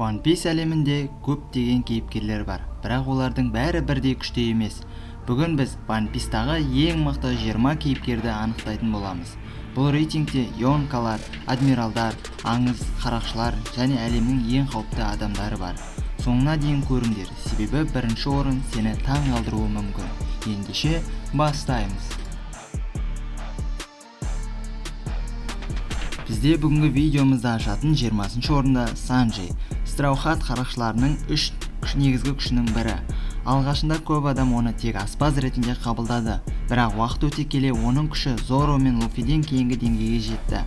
One Piece әлемінде көптеген кейіпкерлер бар, бірақ олардың бәрі бірдей күшті емес. Бүгін біз One Piece'тағы ең мықты 20 кейіпкерді анықтайтын боламыз. Бұл рейтингте йонкалар, адмиралдар, аңыз, қарақшылар және әлемнің ең қауіпті адамдары бар. Соңына дейін көріңдер, себебі бірінші орын сені таң қалдыруы мүмкін. Ендеше бастаймыз. Бізде бүгінгі видеомызда ашатын 20-шы орында Санджи, Straw Hat қарақшыларының 3 негізгі күшінің бірі. Алғашында көп адам оны тек аспаз ретінде қабылдады, бірақ уақыт өте келе оның күші Зоро мен Луфиден кейінгі деңгейге жетті.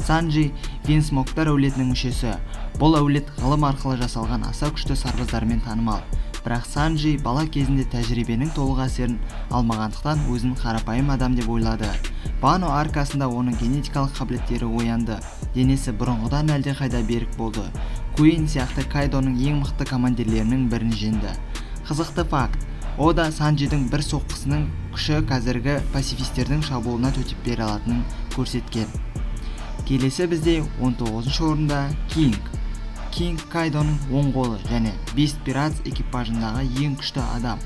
Санджи Винсмоктар әулетінің мүшесі. Бұл әулет ғылым арқылы жасалған аса күшті сарбаздармен танымал. Бірақ Санджи бала кезінде тәжірибенің толық әсерін алмағандықтан өзін қарапайым адам деп ойлады. Вано аркасында оның генетикалық қабілеттері оянды. Денесі бұрынғыдан әлде қайда берік болды. Куин сияқты Кайдоның ең мықты командирлерінің бірін жеңді. Қызықты факт, Ода Санджидің бір соққысының күші қазіргі пацифистердің шабуылына төтеп бере алатынын көрсеткен. Келесі бізде 19-шы орында Кинг Кайдоның оң қолы және Beast Pirates экипажындағы ең күшті адам.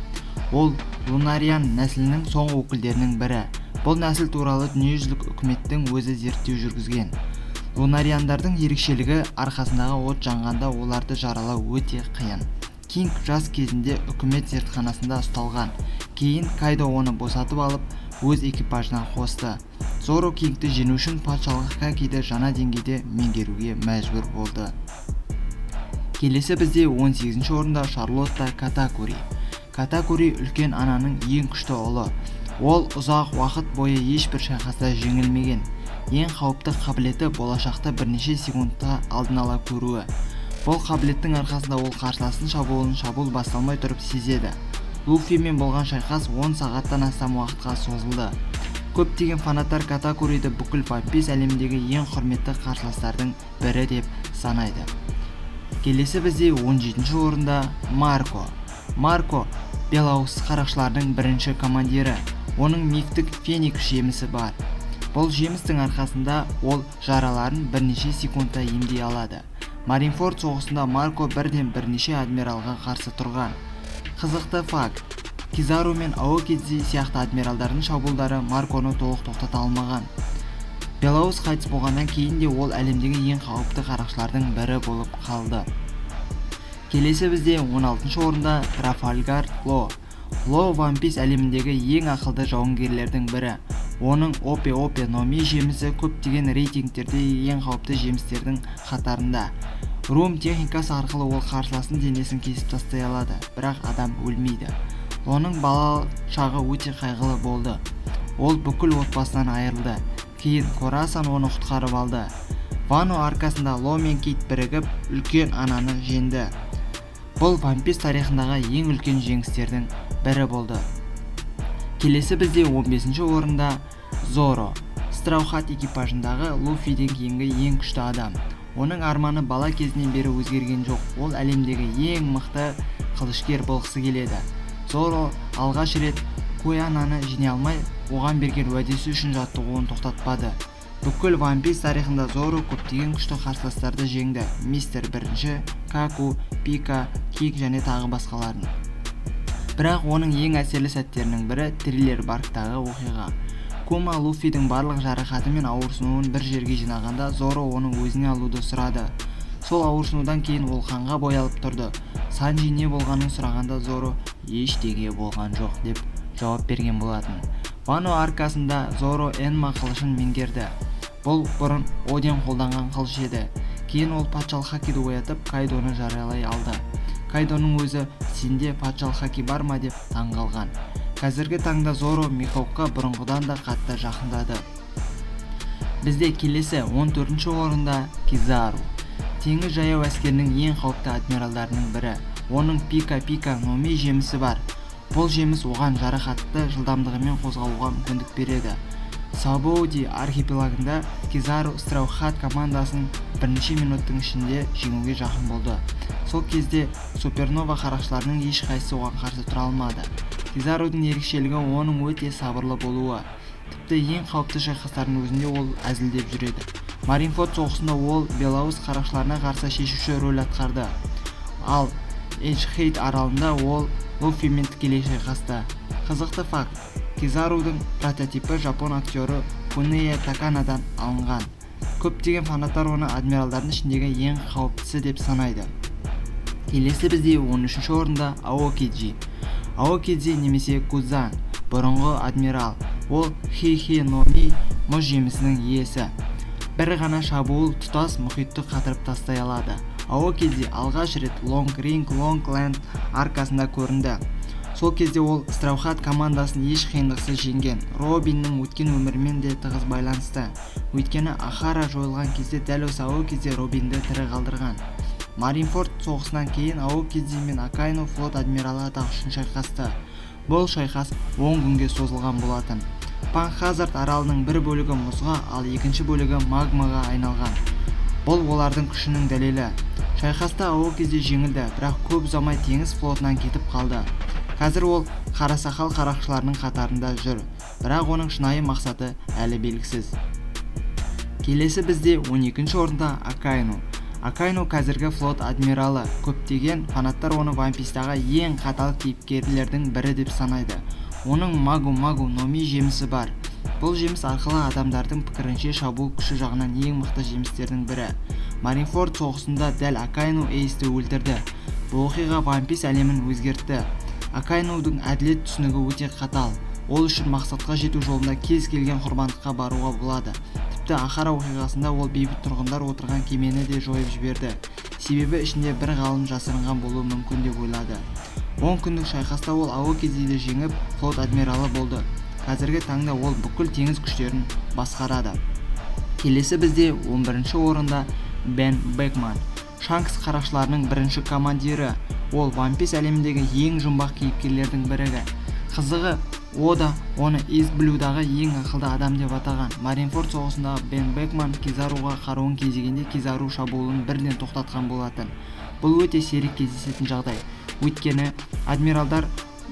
Ол Лунариан нәсілінің соңғы өкілдерінің бірі. Бұл нәсіл туралы дүниежүзілік үкіметтің өзі зерттеу жүргізген. Лунариандардың ерекшелігі арқасындағы от жанғанда оларды жаралау өте қиын. Кинг жас кезінде үкімет зертханасында ұсталған. Кейін Кайдо оны босатып алып, өз экипажына қосты. Зоро Кингті жеңу үшін патшалық хакиді жаңа деңгейде меңгеруге мәжбүр болды. Келесі бізде 18-ші орында Шарлотта Катакури. Катакури үлкен ананың ең күшті ұлы. Ол ұзақ уақыт бойы ешбір шайқаста жеңілмеген. Ең қауіпті қабілеті болашақта бірнеше секундта алдын ала көруі. Бұл қабілеттің арқасында ол қарсыластың шабуыл басталмай тұрып сезеді. Луфимен болған шайқас 10 сағаттан астам уақытқа созылды. Көптеген фанаттар Катакуриді бүкіл One Piece әлеміндегі ең құрметті қарсыластардың бірі деп санайды. Келесі бізде 17-ші орында Марко Белаус қарақшылардың бірінші командирі. Оның мифтік Феникс жемісі бар. Бұл жемістің арқасында ол жараларын бірнеше секундта емдей алады. Маринфорд соғысында Марко бірнеше адмиралға қарсы тұрған. Қызықты факт, Кизару мен Аокидзи сияқты адмиралдардың шабуылдары Марконы толық тоқтата алмаған. Белаус қайтыс болғаннан кейін де ол әлемдегі ең қауіпті қарақшылардың бірі болып қалды. Келесі бізде 16-шы орында Трафальгар Ло. Ло One Piece әлеміндегі ең ақылды жауынгерлердің бірі. Оның Опе Номи жемісі көптеген рейтингтерде ең қауіпті жемістердің қатарында. Рум техникасы арқылы ол қарсыластың денесін кесіп тастай алады, бірақ адам өлмейді. Оның бала шағы өте қайғылы болды. Ол бүкіл отбасынан айырылды. Кейін Корасан оны құтқарып алды. Вано аркасында Ло мен Кит бірігіп үлкен ананы жеңді. Бұл One Piece тарихындағы ең үлкен жеңістердің бірі болды. Келесі бізде 15-ші орында Зоро, Straw Hat экипажындағы Луфиден кейінгі ең күшті адам. Оның арманы бала кезінен бері өзгерген жоқ. Ол әлемдегі ең мықты қылышкер болғысы келеді. Зоро алғаш рет Куянаны жеңе алмай, оған берген уәдесі үшін жаттығуын тоқтатпады. Бүкіл One Piece тарихында Зоро көптеген күшті қарсыластарды жеңді. Мистер бірінші, Каку, Пика, Кик және тағы басқаларын. Бірақ оның ең әсерлі сәттерінің бірі Триллер Барктағы оқиға. Кума Луфидің барлық жарақаты мен ауырсынуын бір жерге жинағанда Зоро оның өзіне алуды сұрады. Сол ауырсынудан кейін ол қанға боялып тұрды. Санджи не болғанын сұрағанда Зоро ештеңе болған жоқ деп жауап берген болатын. Вано аркасында Зоро Энма қылышын меңгерді. Бұл бұрын Оден қолданған қылыш еді. Кейін ол патшалық хакиді оятып Кайдоны жаралай алды. Кайдоның өзі сенде патшалық хаки бар ма деп таң қалған. Қазіргі таңда Зоро Михawkқа бұрынғыдан да қатты жақындады. Бізде келесі 14-ші орында Кизару. Теңіз жаяу әскерінің ең қауіпті адмиралдарының бірі. Оның Пика Номи жемісі бар. Бұл жеміс оған жарақатты жылдамдығымен қозғалуға мүмкіндік береді. Сабоуди архипелагында Кизару Straw Hat командасын бірнеше минуттың ішінде жеңуге жақын болды. Сол кезде Супернова қарақшыларының ешқайсысы оған қарсы тұра алмады. Кизарудың ерекшелігі оның өте сабырлы болуы. Тіпті ең қауіпті шайқастардың өзінде ол әзілдеп жүреді. Маринфорд соғысында ол Белаус қарақшыларына қарсы шешуші рөл атқарды. ал Эджхейт аралында ол Луффимен тікелей шайқасты. Қызықты факт: Кизарудың прототипі жапон актері Кунея Таканадан алынған. Көптеген фанаттар оны адмиралдардың ішіндегі ең қауіптісі деп санайды. Келесі бізде 13-ші орында Аокиджи. Аокиджи немесе Кузан, бұрынғы адмирал. Ол Хейхей Номи мұз жемісінің иесі. Бір ғана шабуыл тұтас мұхитты қатырып тастай алады. Аокиджи алғаш рет Лонг Ринг Лонг Ленд аркасында көрінді. Сол кезде ол Страухат командасын еш қиындықсыз жеңген. Робиннің өткен өмірімен де тығыз байланысты. Өйткені Ахара жойылған кезде дәл осы Аокиджи Робинді тірі қалдырған. Маринфорд соғысынан кейін Аокиджи мен Акайно флот адмиралы атағы үшін шайқасты. Бұл шайқас 10 күнге созылған болатын. Панхазард аралының бір бөлігі мұзға, ал екінші бөлігі магмаға айналған. Бұл олардың күшінің дәлелі. Шайқаста Аокиджи жеңілді, бірақ көп ұзамай теңіз флотынан кетіп қалды. Қазір ол қарасақал қарақшыларының қатарында жүр, бірақ оның шынайы мақсаты әлі белгісіз. Келесі бізде 12-ші орында Акайно. Акайно қазіргі флот адмиралы. Көптеген фанаттар оны One Piece'тағы ең қатал кейіпкерлердің бірі деп санайды. Оның Магу Номи жемісі бар. Бұл жеміс арқылы адамдардың пікірінше шабуыл күші жағынан ең мықты жемістердің бірі. Маринфорд соғысында дәл Акайно Эйсті өлтірді. Бұл оқиға One Piece әлемін өзгертті. Акайноудың әділет түсінігі өте қатал. Ол үшін мақсатқа жету жолында кез келген құрбандыққа баруға болады. Тіпті Ахара оқиғасында ол бейбіт тұрғындар отырған кемені де жойып жіберді. Себебі ішінде бір ғалым жасырынған болуы мүмкін деп ойлады. 10 күндік шайқаста ол Аокиджиді жеңіп, флот адмиралы болды. Қазіргі таңда ол бүкіл теңіз күштерін басқарады. Келесі бізде 11-ші орында Бен Бекман. Шанкс қарақшыларының бірінші командирі. Ол One Piece әлеміндегі ең жұмбақ кейіпкерлердің бірігі. Қызығы, Ода оны East Blue'дағы ең ақылды адам деп атаған. Маринфорд соғысындағы Бен Бекман Кизаруға қаруын кезегенде Кизару шабуылын бірден тоқтатқан болатын. Бұл өте сирек кездесетін жағдай. Өйткені адмиралдар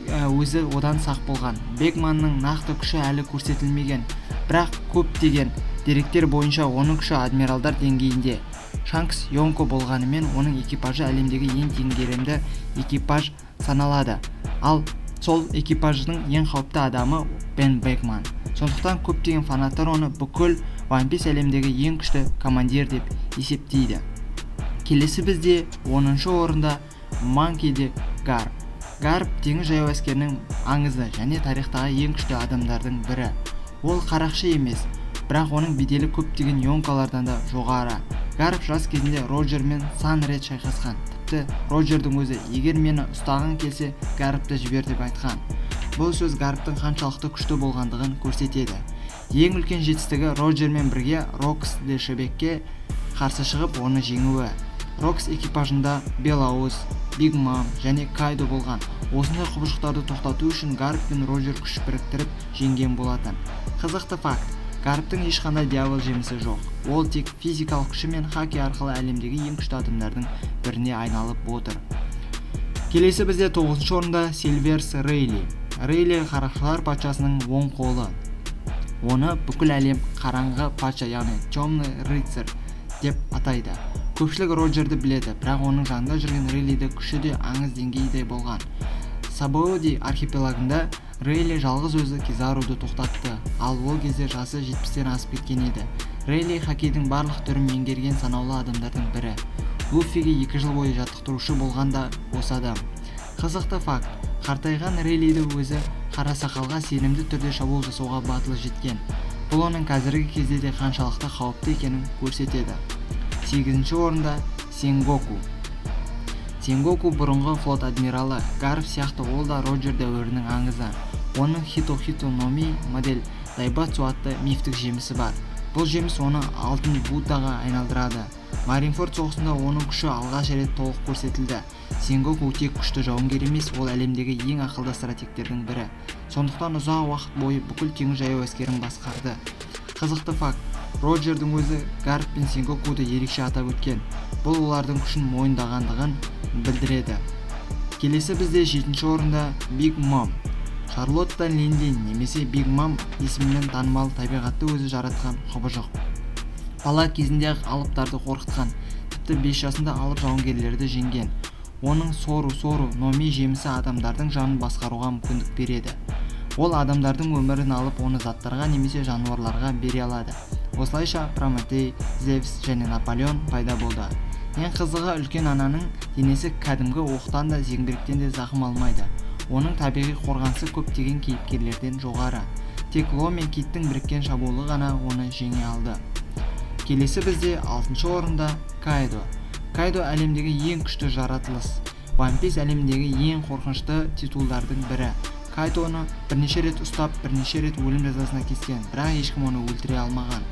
өзі одан сақ болған. Бекманның нақты күші әлі көрсетілмеген, бірақ көптеген деректер бойынша оның күші адмиралдар деңгейінде. Шанкс Йонко болғанымен оның экипажы әлемдегі ең теңгерімді экипаж саналады. Ал сол экипаждың ең қауіпті адамы Бен Бекман. Сондықтан көптеген фанаттар оны бүкіл One Piece әлемдегі ең күшті командир деп есептейді. Келесі бізде 10-ші орында Манки де Гарп. Гарп теңіз жаяу әскерінің аңызы және тарихтағы ең күшті адамдардың бірі. Ол қарақшы емес, бірақ оның беделі көптеген Йонкалардан да жоғары. Гарп жас кезінде Роджермен сан рет шайқасқан. Тіпті Роджердің өзі егер мені ұстаған келсе, Гарпты жібер деп айтқан. Бұл сөз Гарптың қаншалықты күшті болғандығын көрсетеді. Ең үлкен жетістігі Роджермен бірге Рокс де Шебекке қарсы шығып оны жеңуі. Рокс экипажында Белауыз, Биг Мам және Кайдо болған. Осындай құбыжықтарды тоқтату үшін Гарп пен Роджер күш біріктіріп жеңген болатын. Қызықты факт: Гарптың ешқандай дьявол жемісі жоқ. Ол тек физикалық күші мен хаки арқылы әлемдегі ең күшті адамдардың біріне айналып отыр. Келесі бізде 9-ші орында Сильверс Рейли. Рейли қарақшылар патшасының оң қолы. Оны бүкіл әлем қараңғы патша, яғни Темный рыцарь деп атайды. Көпшілік Роджерді біледі, бірақ оның жанында жүрген Рейлиді күші де аңыз деңгейде болған. Сабоди архипелагында Рейли жалғыз өзі Кизаруды тоқтатты, ал ол кезде жасы 70-тен асып кеткен еді. Рейли хоккейдің барлық түрін меңгерген санаулы адамдардың бірі. Луффиге 2 жыл бойы жаттықтырушы болған да осы адам. Қызықты факт: қартайған Рейлиді өзі қара сақалға сенімді түрде шабуыл жасауға батылы жеткен. Бұл оның қазіргі кезде де қаншалықты қауіпті екенін көрсетеді. 8-ші орында Сенгоку. Сенгоку бұрынғы флот адмиралы. Гарп сияқты ол да Роджер дәуірінің аңызы. Оның Хито Номи модель Дайбатсу атты мифтік жемісі бар. Бұл жеміс оны алтын Буддаға айналдырады. Маринфорд соғысында оның күші алғаш рет толық көрсетілді. Сенгоку тек күшті жауынгер емес, ол әлемдегі ең ақылды стратегтердің бірі. Сондықтан ұзақ уақыт бойы бүкіл теңіз жаяу әскерін басқарды. Қызықты факт: Роджердің өзі Гарп пен Сенгокуды ерекше атап өткен. Бұл олардың күшін мойындағандығын білдіреді. Келесі бізде 7-ші орында Биг Мам. Шарлотта Линлин немесе Биг Мам есімімен танымал табиғатты өзі жаратқан құбыжық. Бала кезінде алыптарды қорқытқан, тіпті 5 жасында алып жауынгерлерді жеңген. оның сору номи жемісі адамдардың жанын басқаруға мүмкіндік береді. Ол адамдардың өмірін алып, оны заттарға немесе жануарларға бере алады. Осылайша Прометей, Зевс және Наполеон пайда болды. Ең қызығы, үлкен ананың денесі кәдімгі оқтан да зеңбіректен де зақым алмайды. Оның табиғи қорғанысы көптеген кейіпкерлерден жоғары. Тек Ло мен Киттің біріккен шабуылы ғана оны жеңе алды. Келесі бізде 6-шы орында Кайдо. Кайдо әлемдегі ең күшті жаратылыс. One Piece әлемдегі ең қорқынышты титулдардың бірі. Кайдоны бірнеше рет ұстап, бірнеше рет өлім жазасына кескен, бірақ ешкім оны өлтіре алмаған.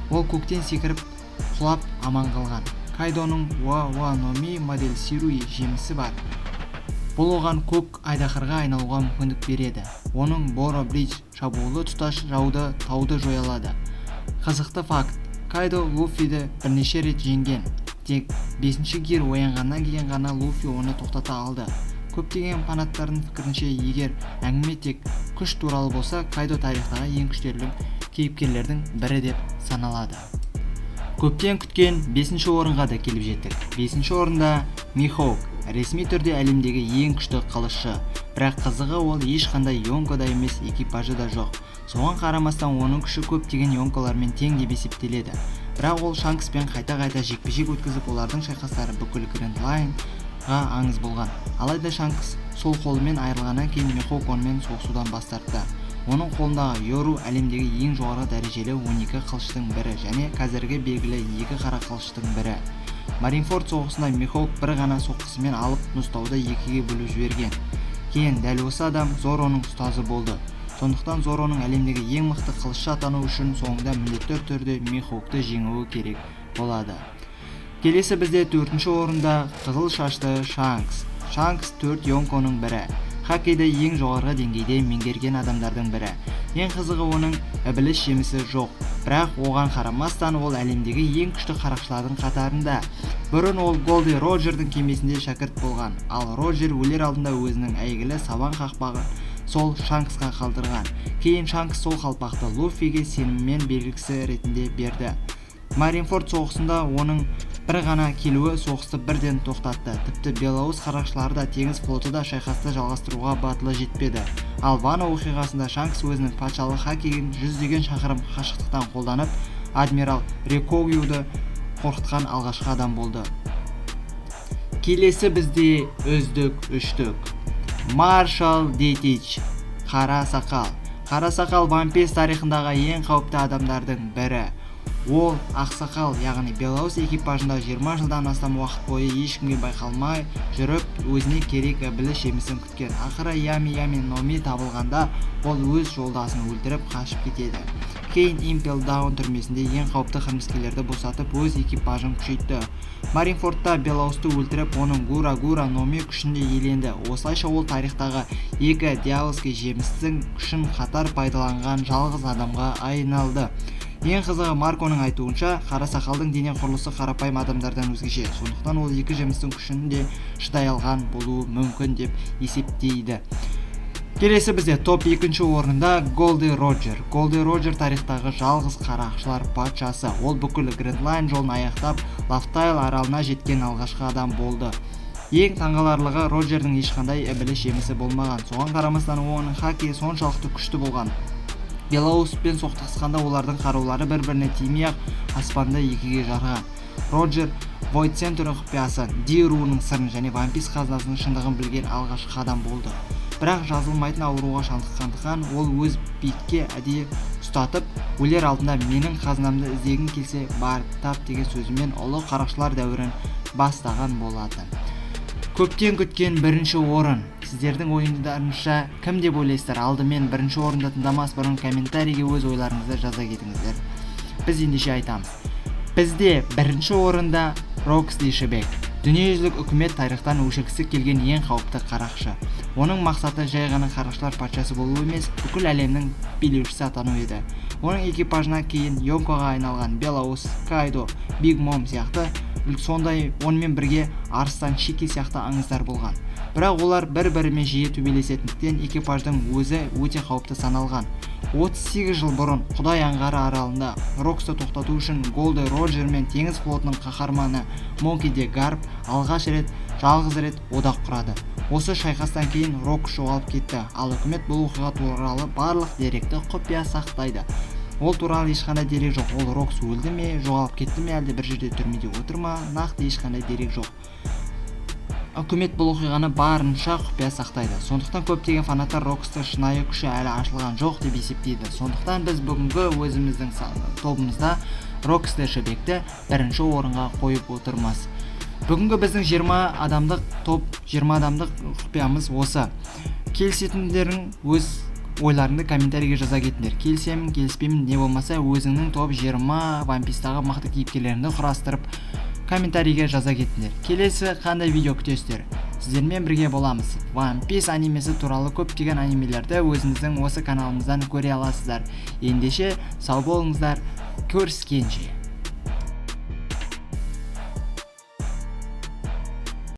Ол көктен секіріп, құлап аман қалған. Кайдоның Ва Номи модель Сируи жемісі бар. Бұл оған көк айдақырға айналуға мүмкіндік береді. Оның Боро Бридж шабуылы тұтас жауды тауды жоя алады. Қызықты факт, Кайдо Луфиді бірнеше рет жеңген. Тек 5-ші гир оянғаннан кейін ғана Луфи оны тоқтата алды. Көптеген фанаттардың пікірінше, егер әңгіме тек күш туралы болса, Кайдо тарихтағы ең күштерлі кейіпкерлердің бірі деп саналады. Көптен күткен 5-ші орынға да келіп жеттік. 5-ші орында Михоук, ресми түрде әлемдегі ең күшті қылышшы. Бірақ қызығы, ол ешқандай Йонко да емес, экипажы да жоқ. Соған қарамастан оның күші көптеген Йонколармен тең деп есептеледі. Бірақ ол Шанкспен қайта-қайта жекпе-жек өткізіп, олардың шайқастары бүкіл Грэнд Лайнға аңыз болған. Алайда Шанкс сол қолымен айырылғаннан кейін Михоук онымен соғысудан бас тартты. Оның қолындағы Йору әлемдегі ең жоғары дәрежелі 12 қылыштың бірі және қазіргі белгілі 2 қара қылыштың бірі. Маринфорд соғысында Михоук бір ғана соққысымен алып Нұстауды 2-ге бөліп жіберген. Кейін дәл осы адам Зороның ұстазы болды. Сондықтан Зороның әлемдегі ең мықты қылышшы атану үшін соңында міндетті түрде Михоукты жеңуі керек болады. Келесі бізде 4-ші орында қызыл шашты Шанкс. Шанкс 4 Йонконың бірі. Хоккейді ең жоғарғы деңгейде меңгерген адамдардың бірі. Ең қызығы, оның ібіліс жемісі жоқ. Бірақ оған қарамастан ол әлемдегі ең күшті қарақшылардың қатарында. Бұрын ол Голди Роджердің кемесінде шәкірт болған, ал Роджер өлер алдында өзінің әйгілі сабан қақпағын сол Шанксқа қалдырған. Кейін Шанкс сол қалпақты Луфиге сеніммен белгісі ретінде берді. Маринфорд соғысында оның бір ғана келуі соғысты бірден тоқтатты. Тіпті Белоус қарақшылары да теңіз флоты да шайқасты жалғастыруға батылы жетпеді. Ал Вано оқиғасында Шанкс өзінің патшалық хоккейін 100 шақырым қашықтықтан қолданып, адмирал Рекогюды қорқытқан алғашқы адам болды. Келесі бізде үздік үштік. Маршал Дейтич, қара сақал. Қара сақал One Piece тарихындағы ең қауіпті адамдардың бірі. Ол ақсақал, яғни Белоус экипажында 20 жылдан астам уақыт бойы ешкімге байқалмай жүріп, өзіне керек ібіліс жемісін күткен. Ақыры Ями Номи табылғанда, ол өз жолдасын өлтіріп қашып кетеді. Кейін Импел Даун түрмесінде ең қауіпті қылмыскерлерді босатып, өз экипажын күшейтті. Маринфордта Белоусты өлтіріп, оның Гура Номи күшінде иеленді. Осылайша ол тарихтағы 2 дьяволский жемістің күшін қатар пайдаланған жалғыз адамға айналды. Ең қызығы, Марконың айтуынша, қара сақалдың дене құрылысы қарапайым адамдардан өзгеше, сондықтан ол 2 жемістің күшінде шыдай алған болуы мүмкін деп есептейді. Келесі бізде топ 2-ші орында Голди Роджер. Голди Роджер тарихтағы жалғыз қарақшылар патшасы. Ол бүкіл Грэнд Лайн жолын аяқтап, Лафтайл аралына жеткен алғашқы адам болды. Ең таңғаларлығы, Роджердің ешқандай ібіліс жемісі болмаған. Соған қарамастан оның хоккейі соншалықты күшті болған. Белоуспен соқтығысқанда олардың қарулары бір-біріне тимей-ақ аспанды 2-ге жарған. Роджер Void Center құпиясын, Ди-Руның сырын және One Piece қазынасының шындығын білген алғашқы адам болды. Бірақ жазылмайтын ауруға шалдыққандықтан ол өз бетке әдейі ұстатып, өлер алдында менің қазынамды іздегің келсе бар тап деген сөзімен ұлы қарақшылар дәуірін бастаған болатын. Көптен күткен 1-ші орын. Сіздердің ойындарыңызша кім деп ойлайсыздар? Алдымен 1-ші орында тыңдамас бұрын комментарийге өз ойларыңызды жаза кетіңіздер. Біз ендеше айтамыз. Бізде 1-ші орында Роксли Шебек. Дүниежүзілік үкімет тарихтан өшіргісі келген ең қауіпті қарақшы. Оның мақсаты жай ғана қарақшылар патшасы болу емес, бүкіл әлемнің билеушісі атану еді. Оның экипажына кейін Йонкоға айналған Белоус, Кайдо, Биг Мом сияқты, сондай онымен бірге Арыстан Шики сияқты аңыздар болған. Бірақ олар бір-бірімен жиі төбелесетіндіктен экипаждың өзі өте қауіпті саналған. 38 жыл бұрын Құдай аңғары аралында Роксты тоқтату үшін Голди Роджер мен теңіз флотының қаһарманы Монки де Гарп алғаш рет жалғыз рет одақ құрады. Осы шайқастан кейін Рокс жоғалып кетті, ал үкімет бұл оқиға туралы барлық деректі құпия сақтайды. Ол туралы ешқандай дерек жоқ. Ол Рокс өлді ме, жоғалып кетті ме, әлде бір жерде түрмеде отыр ма, нақты ешқандай дерек жоқ. Үкімет бұл оқиғаны барынша құпия сақтайды. Сондықтан көптеген фанаттар Рокстың шынайы күші әлі ашылған жоқ деп есептейді. Сондықтан біз бүгінгі өзіміздің тобымызда Рокс Шебекті бірінші орынға қойып отырмыз. Бүгінгі біздің 20 адамдық топ, 20 адамдық құпиямыз осы. Келісетіндерің өз ойларыңды комментарийге жаза кетіңдер. Келісемін, келіспеймін, не болмаса өзіңнің топ 20 One Piece'тағы мықты кейіпкерлеріңді құрастырып комментарийге жаза кетіңдер. Келесі қандай видео күтесіздер? Сіздермен бірге боламыз. One Piece анимесі туралы көптеген анимелерді өзіңіздің осы каналымыздан көре аласыздар. Ендеше сау болыңыздар, көріскенше.